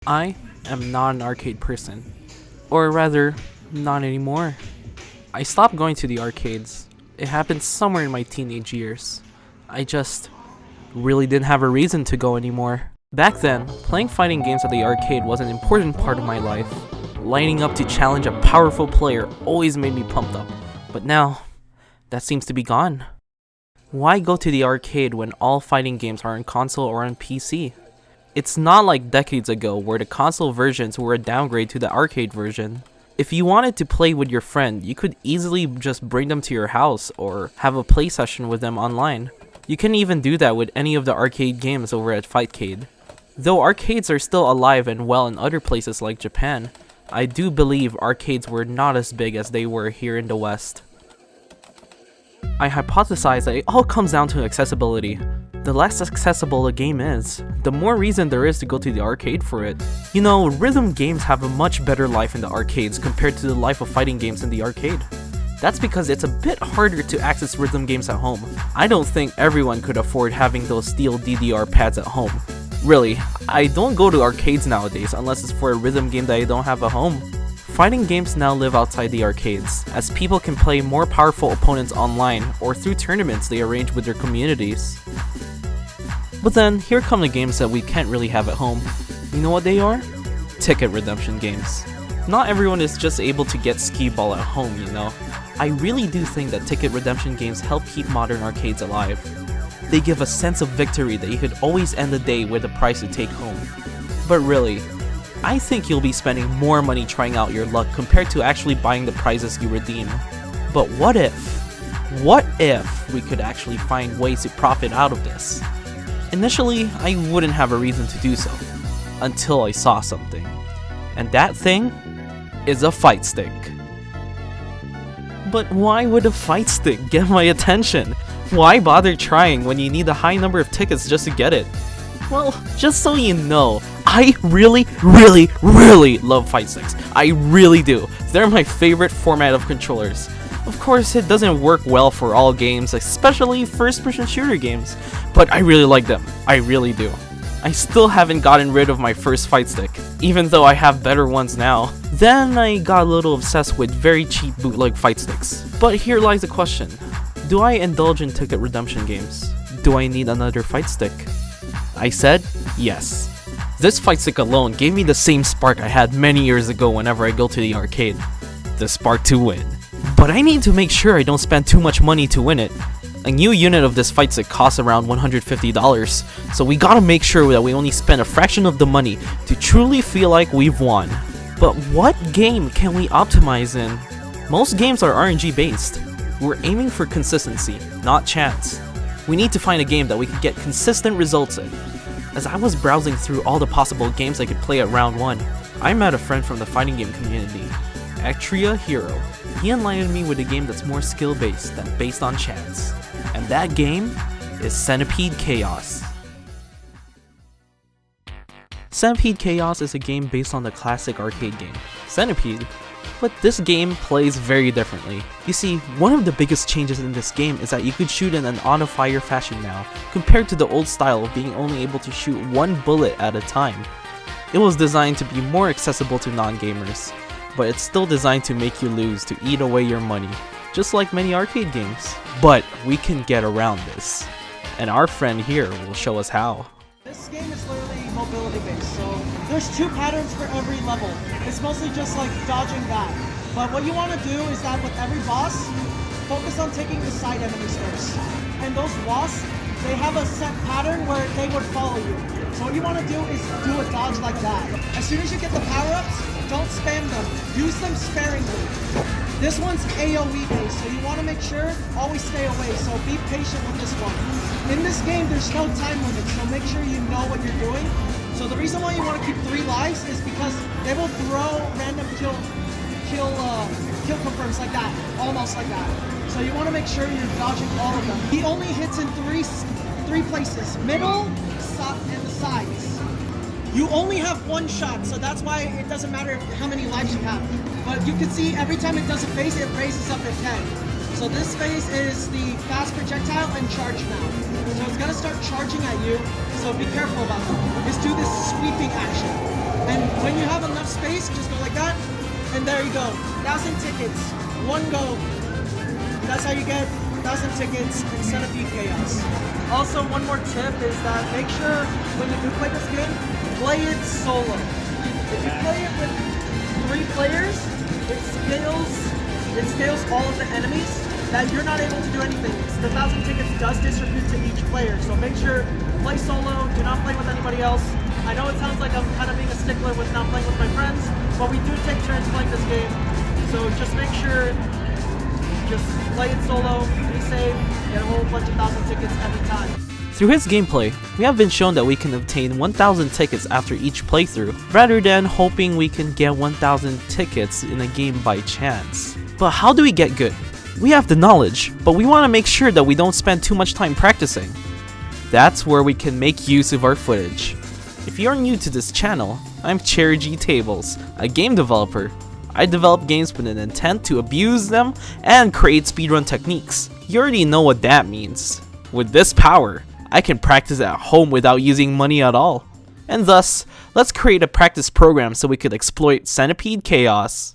I am not an arcade person. Or rather, not anymore. I stopped going to the arcades. It happened somewhere in my teenage years. I just really didn't have a reason to go anymore. Back then, playing fighting games at the arcade was an important part of my life. Lining up to challenge a powerful player always made me pumped up. But now, that seems to be gone. Why go to the arcade when all fighting games are on console or on PC? It's not like decades ago where the console versions were a downgrade to the arcade version. If you wanted to play with your friend, you could easily just bring them to your house or have a play session with them online. You can even do that with any of the arcade games over at Fightcade. Though arcades are still alive and well in other places like Japan, I do believe arcades were not as big as they were here in the West. I hypothesize that it all comes down to accessibility. The less accessible a game is, the more reason there is to go to the arcade for it. You know, rhythm games have a much better life in the arcades compared to the life of fighting games in the arcade. That's because it's a bit harder to access rhythm games at home. I don't think everyone could afford having those steel DDR pads at home. Really, I don't go to arcades nowadays unless it's for a rhythm game that I don't have at home. Fighting games now live outside the arcades, as people can play more powerful opponents online or through tournaments they arrange with their communities. But then, here come the games that we can't really have at home. You know what they are? Ticket redemption games. Not everyone is just able to get skee-ball at home, you know. I really do think that ticket redemption games help keep modern arcades alive. They give a sense of victory that you could always end the day with a prize to take home. But really, I think you'll be spending more money trying out your luck compared to actually buying the prizes you redeem. But what if we could actually find ways to profit out of this? Initially, I wouldn't have a reason to do so, until I saw something. And that thing is a Fightstick. But why would a Fightstick get my attention? Why bother trying when you need a high number of tickets just to get it? Well, just so you know, I really love Fightsticks. I really do. They're my favorite format of controllers. Of course, it doesn't work well for all games, especially first-person shooter games, but I really like them. I really do. I still haven't gotten rid of my first Fightstick, even though I have better ones now. Then I got a little obsessed with very cheap bootleg Fightsticks. But here lies the question. Do I indulge in ticket redemption games? Do I need another Fightstick? I said yes. This Fightstick alone gave me the same spark I had many years ago whenever I go to the arcade. The spark to win. But I need to make sure I don't spend too much money to win it. A new unit of this Fightstick costs around $150, so we gotta make sure that we only spend a fraction of the money to truly feel like we've won. But what game can we optimize in? Most games are RNG based. We're aiming for consistency, not chance. We need to find a game that we can get consistent results in. As I was browsing through all the possible games I could play at round 1, I met a friend from the fighting game community, Actria Hero. He enlightened me with a game that's more skill-based than based on chance. And that game is Centipede Chaos. Centipede Chaos is a game based on the classic arcade game, Centipede, but this game plays very differently. You see, one of the biggest changes in this game is that you could shoot in an auto-fire fashion now, compared to the old style of being only able to shoot one bullet at a time. It was designed to be more accessible to non-gamers, but it's still designed to make you lose to eat away your money, just like many arcade games. But we can get around this, and our friend here will show us how. This game is literally mobility based, so there's 2 patterns for every level. It's mostly just like dodging that. But what you want to do is that with every boss, focus on taking the side enemies first. And those boss, they have a set pattern where they would follow you. So what you want to do is do a dodge like that. As soon as you get the power-ups, don't spam them. Use them sparingly. This one's AoE based, so you want to make sure always stay away, so be patient with this one. In this game, there's no time limit, so make sure you know what you're doing. So the reason why you want to keep 3 lives is because they will throw random kill confirms like that, almost like that. So you want to make sure you're dodging all of them. He only hits in three places, middle, and the sides. You only have 1 shot, so that's why it doesn't matter how many lives you have. But you can see every time it does a phase, it raises up at 10. So this phase is the fast projectile and charge now. So it's gonna start charging at you, so be careful about that. Just do this sweeping action. And When you have enough space, just go like that, and there you go. 1,000 tickets, one go. That's how you get 1,000 tickets in Centipede Chaos. Also, one more tip is that make sure when you do play this game, play it solo. If you play it with 3 players, it scales all of the enemies that you're not able to do anything. The 1,000 tickets does distribute to each player, so make sure play solo, do not play with anybody else. I know it sounds like I'm kind of being a stickler with not playing with my friends, but we do take turns playing this game, so just make sure just play it solo, be safe, get a whole bunch of 1,000 tickets every time. Through his gameplay, we have been shown that we can obtain 1,000 tickets after each playthrough, rather than hoping we can get 1,000 tickets in a game by chance. But how do we get good? We have the knowledge, but we want to make sure that we don't spend too much time practicing. That's where we can make use of our footage. If you're new to this channel, I'm Cherry G Tables, a game developer. I develop games with an intent to abuse them and create speedrun techniques. You already know what that means. With this power, I can practice at home without using money at all. And thus, let's create a practice program so we could exploit Centipede Chaos.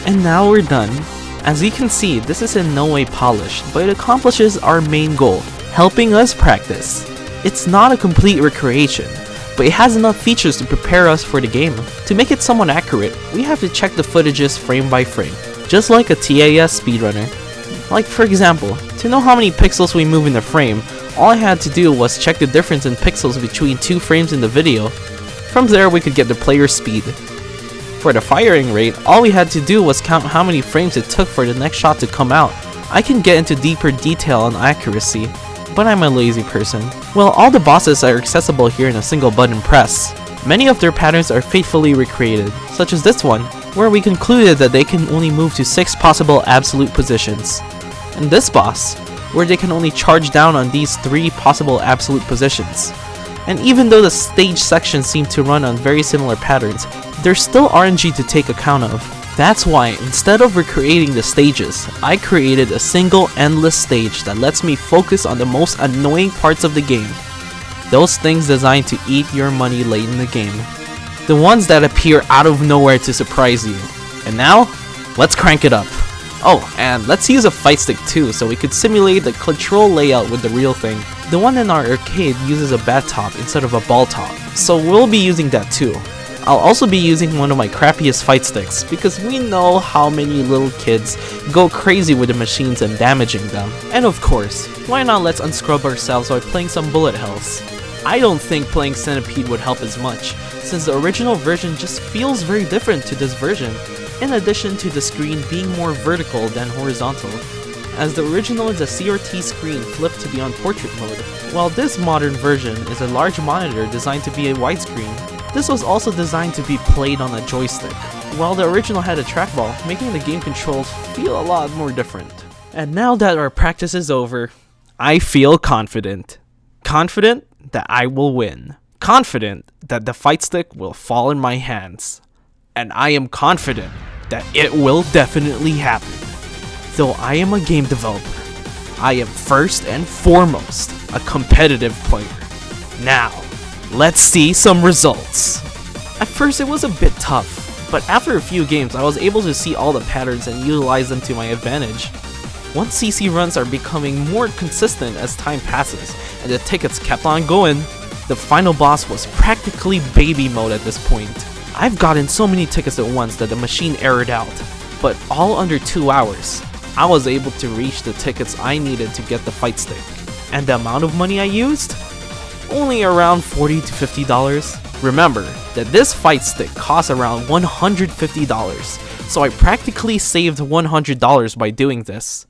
And now we're done. As you can see, this is in no way polished, but it accomplishes our main goal, helping us practice. It's not a complete recreation, but it has enough features to prepare us for the game. To make it somewhat accurate, we have to check the footages frame by frame, just like a TAS speedrunner. Like for example, to know how many pixels we move in the frame, all I had to do was check the difference in pixels between 2 frames in the video. From there we could get the player's speed. For the firing rate, all we had to do was count how many frames it took for the next shot to come out. I can get into deeper detail on accuracy, but I'm a lazy person. Well, all the bosses are accessible here in a single button press. Many of their patterns are faithfully recreated, such as this one, where we concluded that they can only move to 6 possible absolute positions. And this boss, where they can only charge down on these 3 possible absolute positions. And even though the stage sections seem to run on very similar patterns, there's still RNG to take account of. That's why, instead of recreating the stages, I created a single endless stage that lets me focus on the most annoying parts of the game. Those things designed to eat your money late in the game. The ones that appear out of nowhere to surprise you. And now, let's crank it up. Oh, and let's use a Fightstick too, so we could simulate the control layout with the real thing. The one in our arcade uses a bat top instead of a ball top, so we'll be using that too. I'll also be using one of my crappiest fight sticks, because we know how many little kids go crazy with the machines and damaging them. And of course, why not let's unscrub ourselves by playing some bullet hells. I don't think playing Centipede would help as much, since the original version just feels very different to this version, in addition to the screen being more vertical than horizontal, as the original is a CRT screen flipped to be on portrait mode, while this modern version is a large monitor designed to be a widescreen. This was also designed to be played on a joystick, while the original had a trackball, making the game controls feel a lot more different. And now that our practice is over, I feel confident. Confident that I will win. Confident that the fight stick will fall in my hands. And I am confident that it will definitely happen. Though I am a game developer, I am first and foremost a competitive player. Now, let's see some results. At first it was a bit tough, but after a few games I was able to see all the patterns and utilize them to my advantage. Once CC runs are becoming more consistent as time passes and the tickets kept on going, the final boss was practically baby mode at this point. I've gotten so many tickets at once that the machine errored out, but all under 2 hours, I was able to reach the tickets I needed to get the fight stick. And the amount of money I used? Only around $40 to $50. Remember that this fight stick costs around $150, so I practically saved $100 by doing this.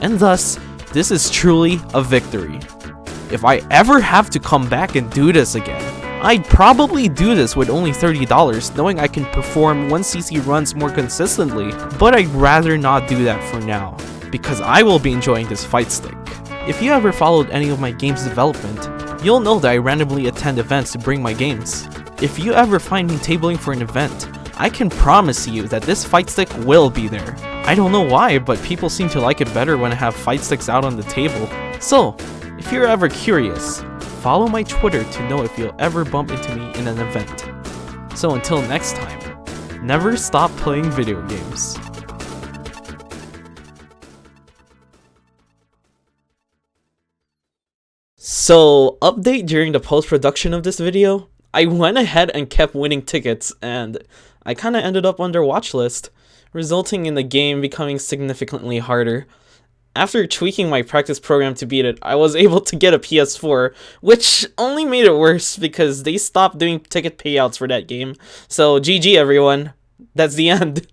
And thus, this is truly a victory. if I ever have to come back and do this again, I'd probably do this with only $30, knowing I can perform 1cc runs more consistently, but I'd rather not do that for now, because I will be enjoying this Fightstick. If you ever followed any of my games development, you'll know that I randomly attend events to bring my games. If you ever find me tabling for an event, I can promise you that this Fightstick will be there. I don't know why, but people seem to like it better when I have Fightsticks out on the table. So, if you're ever curious, follow my Twitter to know if you'll ever bump into me in an event. So until next time, never stop playing video games. So, update during the post-production of this video, I went ahead and kept winning tickets, and I kinda ended up on their watch list, resulting in the game becoming significantly harder. After tweaking my practice program to beat it, I was able to get a PS4, which only made it worse because they stopped doing ticket payouts for that game. So GG everyone, that's the end.